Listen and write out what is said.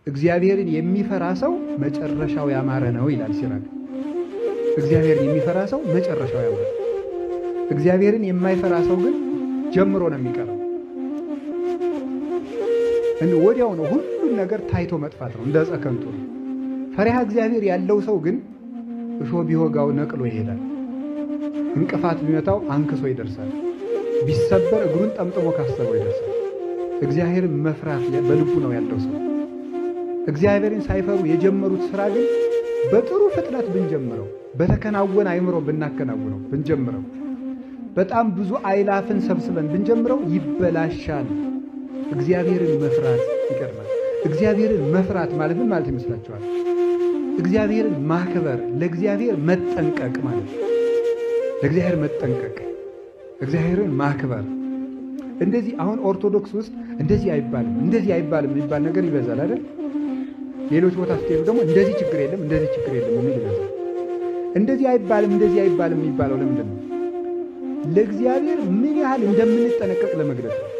እግዚአብሔርን የሚፈራ ሰው መጨረሻው ያማረ ነው ይላል ሲራክ። እግዚአብሔርን የሚፈራ ሰው መጨረሻው ያማረ፣ እግዚአብሔርን የማይፈራ ሰው ግን ጀምሮ ነው የሚቀረው። ወዲያው ነው ሁሉም ነገር ታይቶ መጥፋት ነው፣ እንደ ዕፀ ከንቱ ነው። ፈሪሃ እግዚአብሔር ያለው ሰው ግን እሾህ ቢወጋው ነቅሎ ይሄዳል፣ እንቅፋት ቢመታው አንክሶ ይደርሳል፣ ቢሰበር እግሩን ጠምጥሞ ካሰበው ይደርሳል። እግዚአብሔርን መፍራት በልቡ ነው ያለው ሰው። እግዚአብሔርን ሳይፈሩ የጀመሩት ስራ ግን በጥሩ ፍጥነት ብንጀምረው፣ በተከናወነ አይምሮ ብናከናውነው ብንጀምረው፣ በጣም ብዙ አይላፍን ሰብስበን ብንጀምረው ይበላሻል። እግዚአብሔርን መፍራት ይቀድማል። እግዚአብሔርን መፍራት ማለት ምን ማለት ይመስላችኋል? እግዚአብሔርን ማክበር፣ ለእግዚአብሔር መጠንቀቅ ማለት ነው። ለእግዚአብሔር መጠንቀቅ፣ እግዚአብሔርን ማክበር። እንደዚህ አሁን ኦርቶዶክስ ውስጥ እንደዚህ አይባልም እንደዚህ አይባልም የሚባል ነገር ይበዛል አይደል? ሌሎች ቦታ ስትሄዱ ደግሞ እንደዚህ ችግር የለም እንደዚህ ችግር የለም የሚል ይበዛል። እንደዚህ አይባልም እንደዚህ አይባልም የሚባለው ለምንድን ነው? ለእግዚአብሔር ምን ያህል እንደምንጠነቀቅ ለመግለጽ ነው።